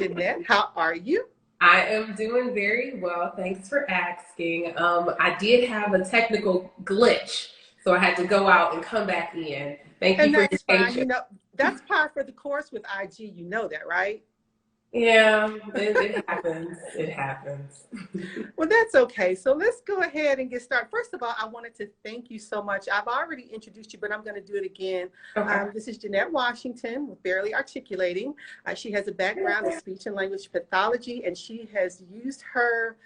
Jeannette. How are you? I am doing very well. Thanks for asking. I did have a technical glitch, so I had to go out and come back in. Thank you And for your that's fine. patience. That's par for the course with IG. You know that, right? Yeah, it happens. It happens. Well, that's okay. So let's go ahead and get started. First of all, I wanted to thank you so much. I've already introduced you, but I'm going to do it again. Okay. This is Jeanette Washington with Barely Articulating. She has a background in speech and language pathology, and she has used her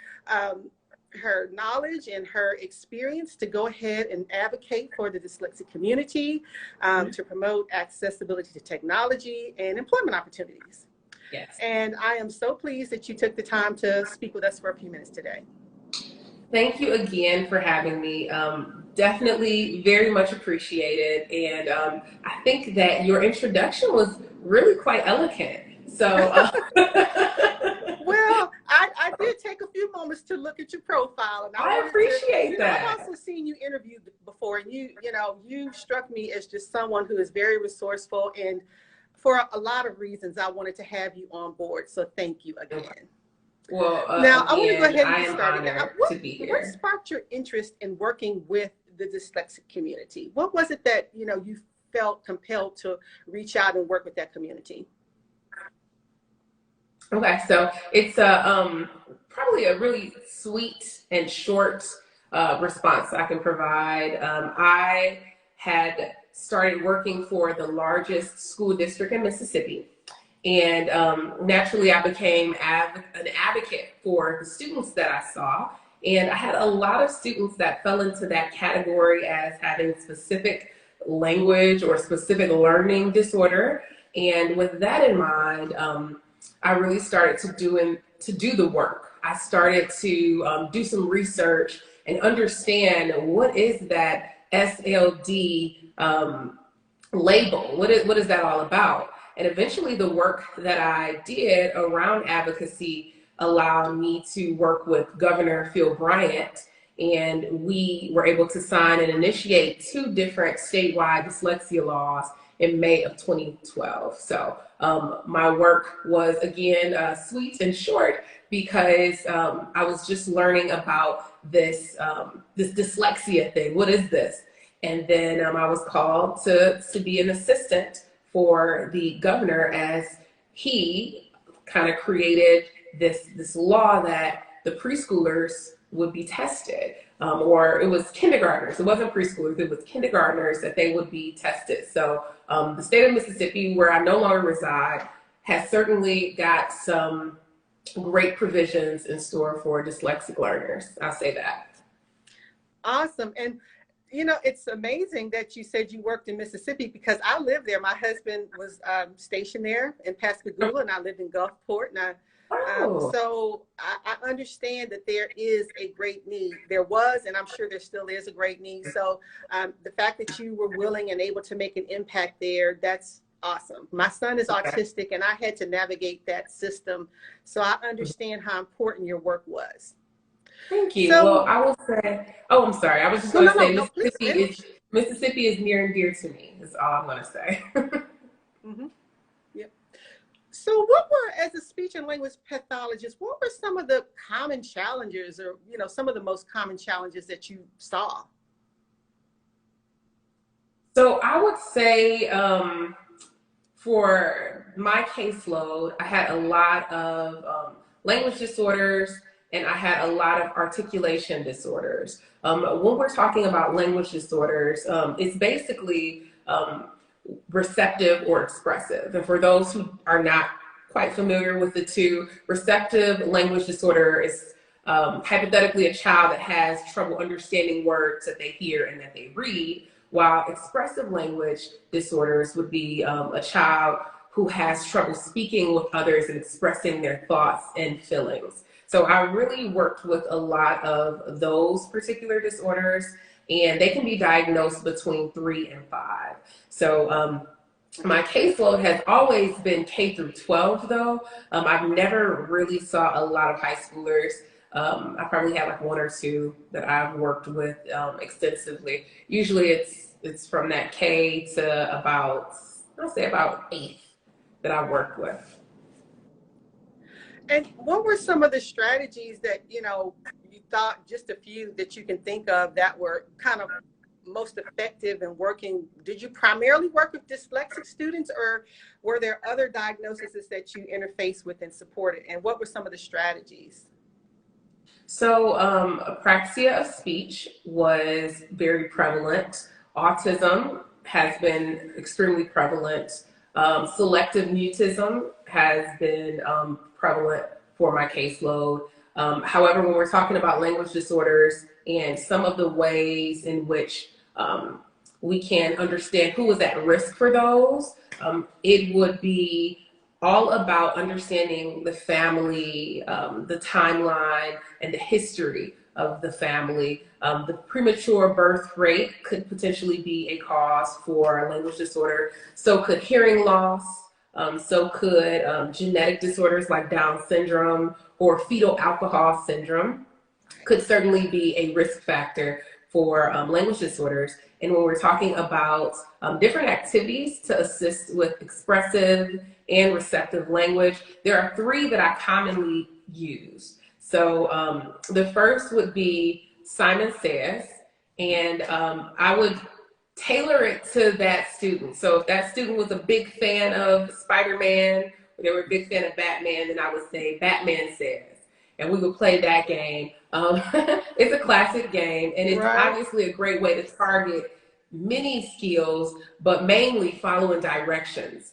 knowledge and her experience to go ahead and advocate for the dyslexic community, to promote accessibility to technology and employment opportunities. Yes. And I am so pleased that you took the time to speak with us for a few minutes today. Thank you again for having me. Definitely very much appreciated. And I think that your introduction was really quite elegant. So, Well, I did take a few moments to look at your profile, and I appreciate that. I've also seen you interviewed before, and you struck me as just someone who is very resourceful, and for a lot of reasons, I wanted to have you on board. So thank you again. Well, now again, I want to go ahead and I get am started. honored Now, to be here. What sparked your interest in working with the dyslexic community? What was it that you felt compelled to reach out and work with that community? Okay, so it's probably a really sweet and short response I can provide. I had started working for the largest school district in Mississippi, and naturally I became an advocate for the students that I saw, and I had a lot of students that fell into that category as having specific language or specific learning disorder, and with that in mind, I really started to do the work. I started to do some research and understand what is that SLD label. What is that all about? And eventually, the work that I did around advocacy allowed me to work with Governor Phil Bryant, and we were able to sign and initiate 2 different statewide dyslexia laws in May of 2012. So my work was, again, sweet and short because I was just learning about this dyslexia thing. What is this? And then I was called to be an assistant for the governor as he kind of created this law that the preschoolers would be tested, or it was kindergartners. It wasn't preschoolers, it was kindergartners that they would be tested. So the state of Mississippi, where I no longer reside, has certainly got some great provisions in store for dyslexic learners. I'll say that. Awesome. And it's amazing that you said you worked in Mississippi because I lived there. My husband was stationed there in Pascagoula, and I lived in Gulfport. And so I understand that there is a great need. There was, and I'm sure there still is a great need. So the fact that you were willing and able to make an impact there, that's awesome. My son is autistic, and I had to navigate that system. So I understand how important your work was. Thank you. So, well, I will say, oh, I'm sorry. I was just going to say Mississippi is near and dear to me, is all I'm going to say. Mm-hmm. Yep. So as a speech and language pathologist, what were some of the common challenges or, some of the most common challenges that you saw? So I would say for my caseload, I had a lot of language disorders, and I had a lot of articulation disorders. When we're talking about language disorders, it's basically receptive or expressive. And for those who are not quite familiar with the two, receptive language disorder is hypothetically a child that has trouble understanding words that they hear and that they read, while expressive language disorders would be a child who has trouble speaking with others and expressing their thoughts and feelings. So I really worked with a lot of those particular disorders, and they can be diagnosed between 3 and 5. So my caseload has always been K through 12 though. I've never really saw a lot of high schoolers. I probably have like 1 or 2 that I've worked with extensively. Usually it's from that K to about, I'll say about 8 that I've worked with. And what were some of the strategies that, you know, you thought, just a few that you can think of, that were kind of most effective in working? Did you primarily work with dyslexic students, or were there other diagnoses that you interfaced with and supported? And what were some of the strategies? So apraxia of speech was very prevalent. Autism has been extremely prevalent. Selective mutism has been prevalent for my caseload. However, when we're talking about language disorders and some of the ways in which we can understand who is at risk for those, it would be all about understanding the family, the timeline, and the history of the family. The premature birth rate could potentially be a cause for language disorder. So could hearing loss. So could genetic disorders like Down syndrome or fetal alcohol syndrome could certainly be a risk factor for language disorders. And when we're talking about different activities to assist with expressive and receptive language, there are three that I commonly use. So the first would be Simon Says, and I would tailor it to that student. So if that student was a big fan of Spider-Man, or they were a big fan of Batman, then I would say Batman Says, and we would play that game. It's a classic game, and it's obviously a great way to target many skills, but mainly following directions.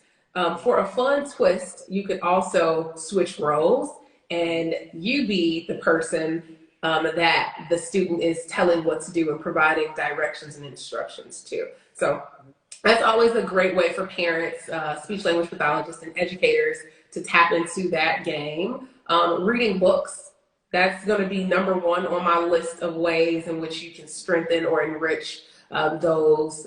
For a fun twist, you could also switch roles and you be the person that the student is telling what to do and providing directions and instructions to. So that's always a great way for parents, speech language pathologists, and educators to tap into that game. Reading books, that's going to be number one on my list of ways in which you can strengthen or enrich those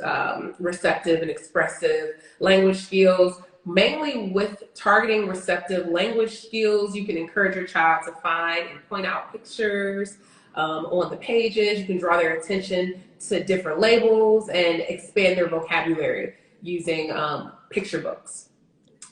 receptive and expressive language skills. Mainly with targeting receptive language skills, you can encourage your child to find and point out pictures on the pages. You can draw their attention to different labels and expand their vocabulary using picture books.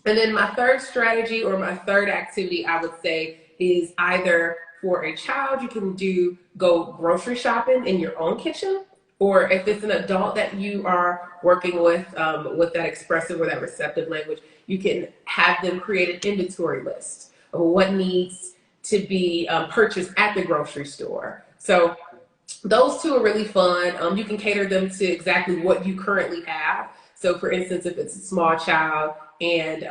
And then my third strategy, or my third activity, I would say, is either for a child, you can go grocery shopping in your own kitchen, or if it's an adult that you are working with that expressive or that receptive language, you can have them create an inventory list of what needs to be purchased at the grocery store. So those two are really fun. You can cater them to exactly what you currently have. So for instance, if it's a small child and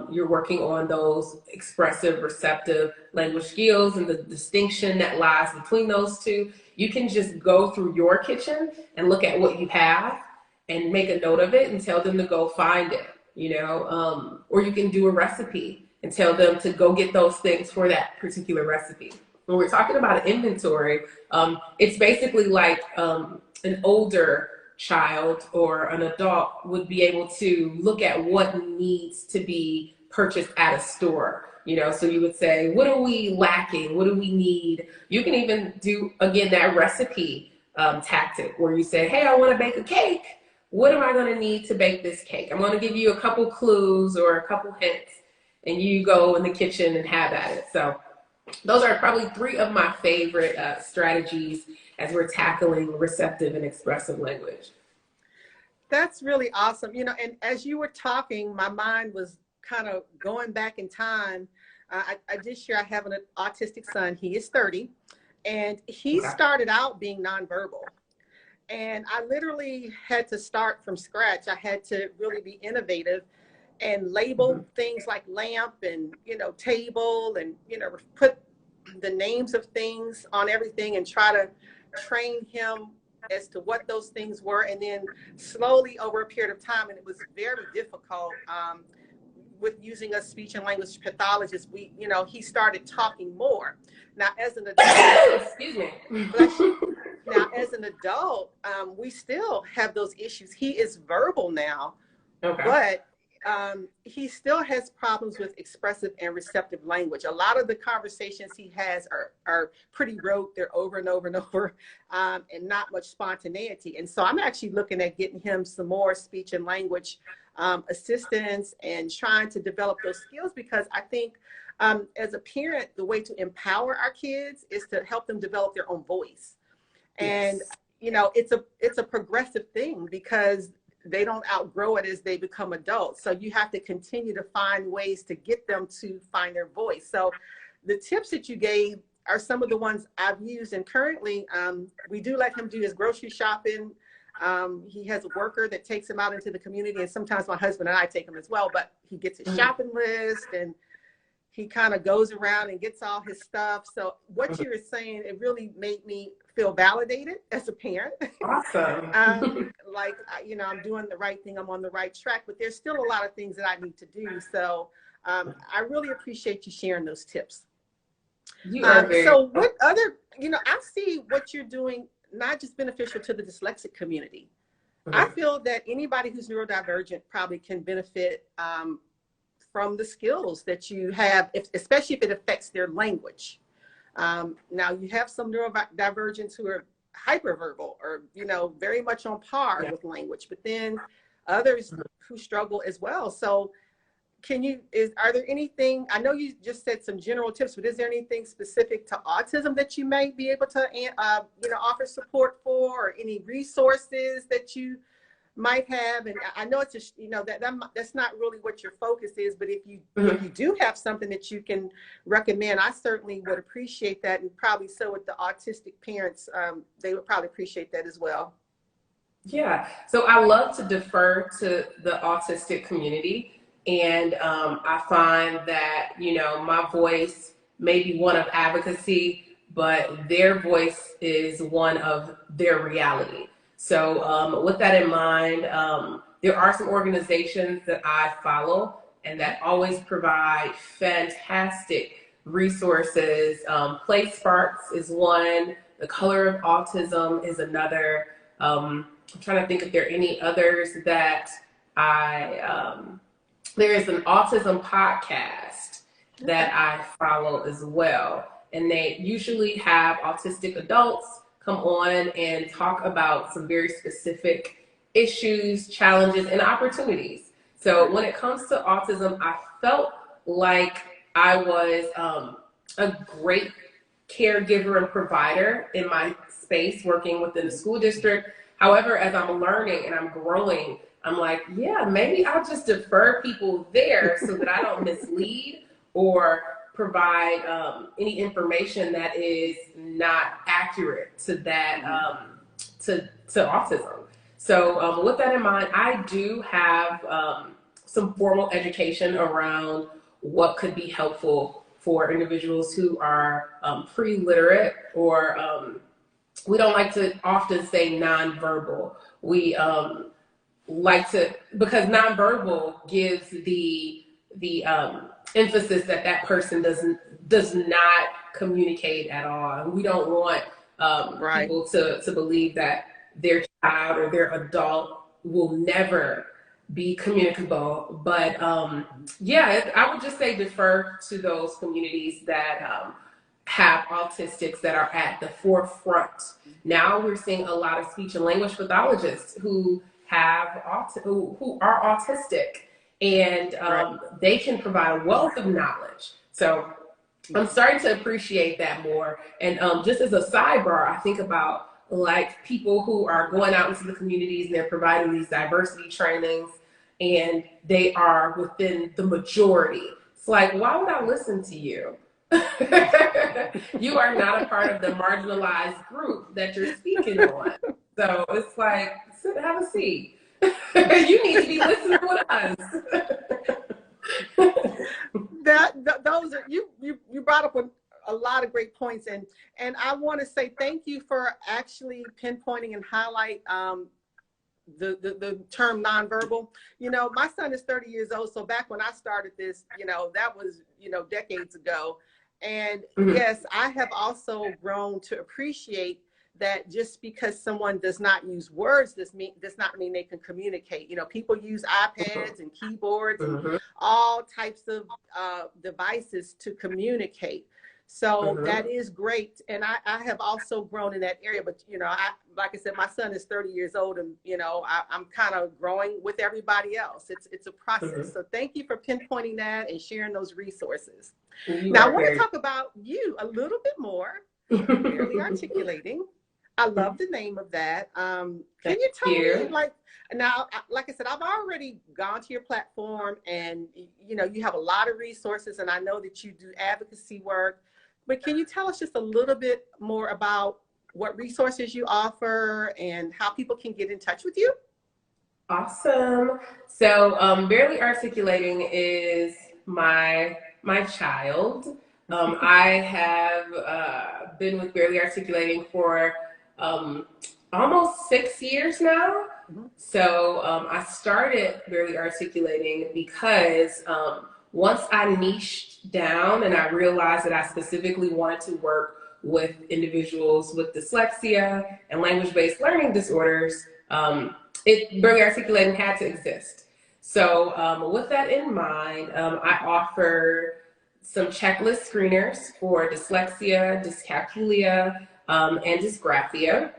you're working on those expressive, receptive language skills and the distinction that lies between those two, you can just go through your kitchen and look at what you have and make a note of it and tell them to go find it, or you can do a recipe and tell them to go get those things for that particular recipe. When we're talking about an inventory, it's basically like an older child or an adult would be able to look at what needs to be purchased at a store. So you would say, what are we lacking? What do we need? You can even do, again, that recipe tactic where you say, hey, I want to bake a cake. What am I going to need to bake this cake? I'm going to give you a couple clues or a couple hints, and you go in the kitchen and have at it. So those are probably three of my favorite strategies as we're tackling receptive and expressive language. That's really awesome. And as you were talking, my mind was kind of going back in time. I did share I have an autistic son. He is 30, and he started out being nonverbal. And I literally had to start from scratch. I had to really be innovative and label things like lamp and, table, and, put the names of things on everything and try to train him as to what those things were. And then slowly over a period of time, and it was very difficult, with using a speech and language pathologist, he started talking more. Now, as an adult, excuse me. Now, as an adult, we still have those issues. He is verbal now, but he still has problems with expressive and receptive language. A lot of the conversations he has are pretty rote. They're over and over and over, and not much spontaneity. And so I'm actually looking at getting him some more speech and language assistance and trying to develop those skills, because I think as a parent, the way to empower our kids is to help them develop their own voice. And, Yes. you know, it's a progressive thing because they don't outgrow it as they become adults. So you have to continue to find ways to get them to find their voice. So the tips that you gave are some of the ones I've used. And currently, we do let him do his grocery shopping. He has a worker that takes him out into the community. And sometimes my husband and I take him as well. But he gets his shopping list and he kind of goes around and gets all his stuff. So what you were saying, it really made me feel validated as a parent. Awesome. Like, you know, I'm doing the right thing. I'm on the right track, but there's still a lot of things that I need to do. So I really appreciate you sharing those tips. You are very so what other, you know, I see what you're doing, not just beneficial to the dyslexic community. I feel that anybody who's neurodivergent probably can benefit from the skills that you have, especially if it affects their language. Now you have some neurodivergents who are hyperverbal or, you know, very much on par with language, but then others who struggle as well. So are there anything, I know you just said some general tips, but is there anything specific to autism that you may be able to, you know, offer support for, or any resources that you might have? And I know it's just, you know, that's not really what your focus is, but if you do have something that you can recommend, I certainly would appreciate that, and probably so with the autistic parents, they would probably appreciate that as well. Yeah, so I love to defer to the autistic community, and I find that, you know, my voice may be one of advocacy, but their voice is one of their reality. So with that in mind, there are some organizations that I follow and that always provide fantastic resources. Play Sparks is one. The Color of Autism is another. I'm trying to think if there are any others that there is an autism podcast that I follow as well. And they usually have autistic adults come on and talk about some very specific issues, challenges, and opportunities. So when it comes to autism, I felt like I was a great caregiver and provider in my space working within the school district. However, as I'm learning and I'm growing, I'm like, yeah, maybe I'll just defer people there so that I don't mislead or provide any information that is not accurate to that, to autism. So with that in mind, I do have some formal education around what could be helpful for individuals who are pre-literate, or we don't like to often say nonverbal. We like to, because nonverbal gives the emphasis that that person does not communicate at all. And we don't want people to believe that their child or their adult will never be communicable. But yeah, I would just say defer to those communities that have autistics that are at the forefront. Now we're seeing a lot of speech and language pathologists who who are autistic, and they can provide a wealth of knowledge. So I'm starting to appreciate that more. And just as a sidebar, I think about like people who are going out into the communities and they're providing these diversity trainings, and they are within the majority. It's like, why would I listen to you? You are not a part of the marginalized group that you're speaking on. So it's like, have a seat. You need to be listening with us. Those are you brought up a lot of great points, and I want to say thank you for actually pinpointing and highlight the term nonverbal. You know, my son is 30 years old, so back when I started this, you know, that was, you know, decades ago. And yes, I have also grown to appreciate that just because someone does not use words does not mean they can communicate. You know, people use iPads and keyboards and all types of devices to communicate. So that is great. And I have also grown in that area, but you know, like I said, my son is 30 years old, and you know, I'm kind of growing with everybody else. It's a process. So thank you for pinpointing that and sharing those resources. Now I want to talk about you a little bit more. Barely articulating. I love the name of that. Can you tell me, like, now, like I said, I've already gone to your platform, and you know, you have a lot of resources, and I know that you do advocacy work, but can you tell us just a little bit more about what resources you offer and how people can get in touch with you? Awesome. So barely articulating is my child. I have been with Barely Articulating for almost 6 years now. So I started Barely Articulating because once I niched down and I realized that I specifically wanted to work with individuals with dyslexia and language-based learning disorders, Barely Articulating had to exist. So with that in mind, I offer some checklist screeners for dyslexia, dyscalculia, and dysgraphia.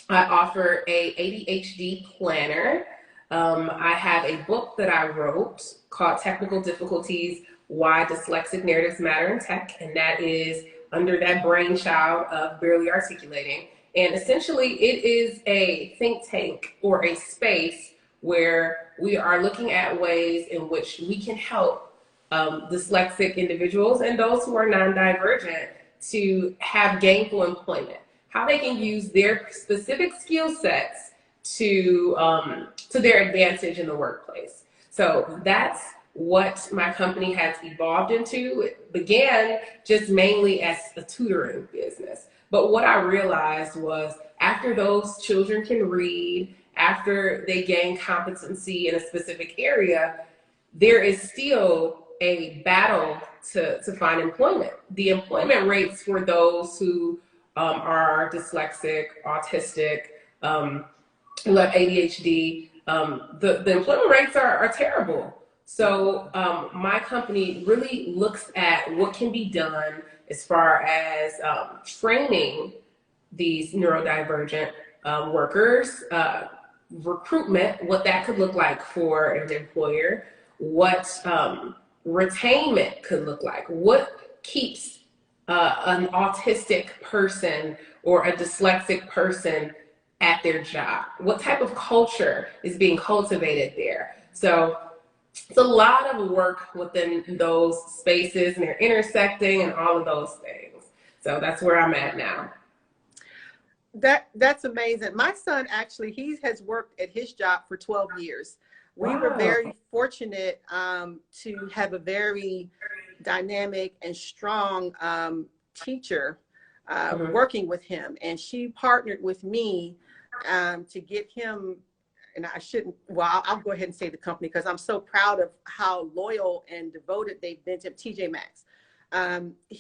I offer a ADHD planner. I have a book that I wrote called Technical Difficulties, Why Dyslexic Narratives Matter in Tech, and that is under that brainchild of Barely Articulating. And essentially, it is a think tank or a space where we are looking at ways in which we can help dyslexic individuals and those who are non-divergent to have gainful employment, how they can use their specific skill sets to their advantage in the workplace. So that's what my company has evolved into. It began just mainly as a tutoring business. But what I realized was after those children can read, after they gain competency in a specific area, there is still a battle to find employment. The employment rates for those who are dyslexic, autistic, who have ADHD, the employment rates are terrible. So my company really looks at what can be done as far as training these neurodivergent workers, recruitment, what that could look like for an employer, what retainment could look like, what keeps an autistic person or a dyslexic person at their job, what type of culture is being cultivated there. So it's a lot of work within those spaces, and they're intersecting and all of those things. So that's where I'm at now. That's amazing. My son, actually, he has worked at his job for 12 years. We were very fortunate to have a very dynamic and strong teacher working with him. And she partnered with me to get him, and I shouldn't, well, I'll go ahead and say the company because I'm so proud of how loyal and devoted they've been to TJ Maxx.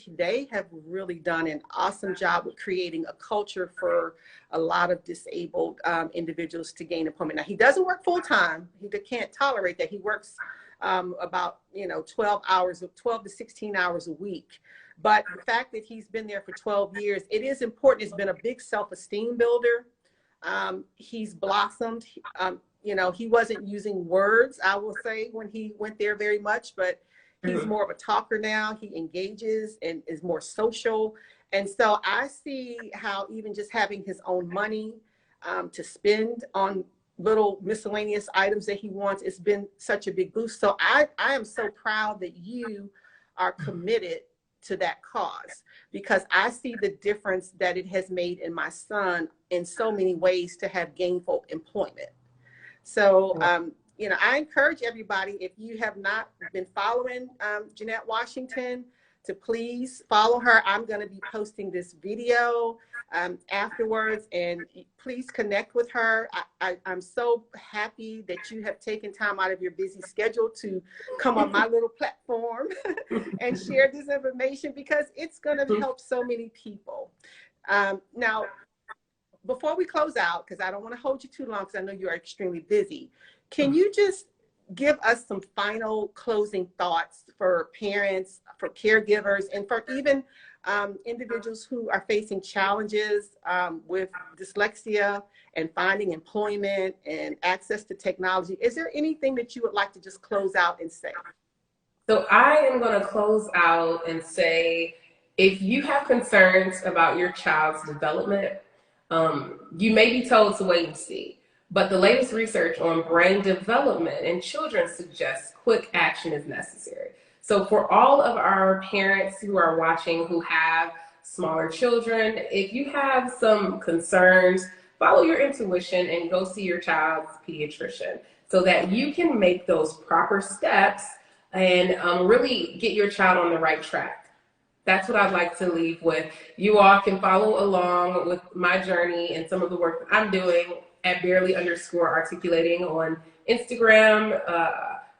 They have really done an awesome job with creating a culture for a lot of disabled individuals to gain employment. Now, he doesn't work full time. He can't tolerate that. He works about 12 to 16 hours a week. But the fact that he's been there for 12 years, it is important. It's been a big self-esteem builder. He's blossomed. He wasn't using words, I will say, when he went there very much, but he's more of a talker now. He engages and is more social. And so I see how even just having his own money to spend on little miscellaneous items that he wants, it's been such a big boost. So I am so proud that you are committed to that cause, because I see the difference that it has made in my son in so many ways to have gainful employment. So, I encourage everybody, if you have not been following Jeannette Washington, to please follow her. I'm going to be posting this video afterwards, and please connect with her. I'm so happy that you have taken time out of your busy schedule to come on my little platform and share this information, because it's going to help so many people. Now, before we close out, because I don't want to hold you too long, because I know you are extremely busy, can you just give us some final closing thoughts for parents, for caregivers, and for even individuals who are facing challenges with dyslexia and finding employment and access to technology, is there anything that you would like to just close out and say? So I am going to close out and say, if you have concerns about your child's development, you may be told to wait and see. But the latest research on brain development in children suggests quick action is necessary. So for all of our parents who are watching who have smaller children, if you have some concerns, follow your intuition and go see your child's pediatrician so that you can make those proper steps and really get your child on the right track. That's what I'd like to leave with. You all can follow along with my journey and some of the work that I'm doing at barely_articulating on Instagram.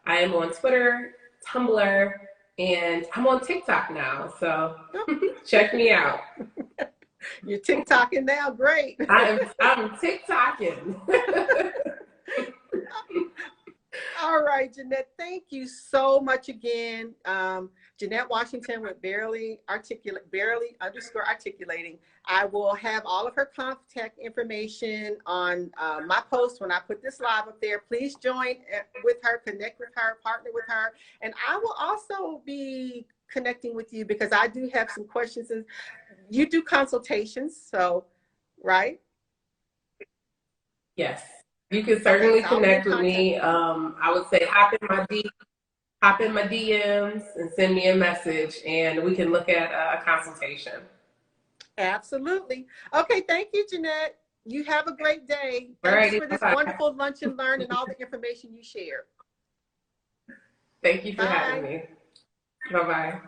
I am on Twitter, Tumblr, and I'm on TikTok now. So check me out. You're TikToking now, great. I'm TikToking. All right, Jeannette, thank you so much again. Jeannette Washington with barely_articulating. I will have all of her contact information on my post when I put this live up there. Please join with her, connect with her, partner with her. And I will also be connecting with you because I do have some questions. And you do consultations, so, right? Yes. You can certainly connect with me. I would say hop in my DMs and send me a message, and we can look at a consultation. Absolutely. Okay, thank you, Jeannette. You have a great day. Thanks for this wonderful lunch and learn and all the information you shared. Thank you for having me. Bye-bye.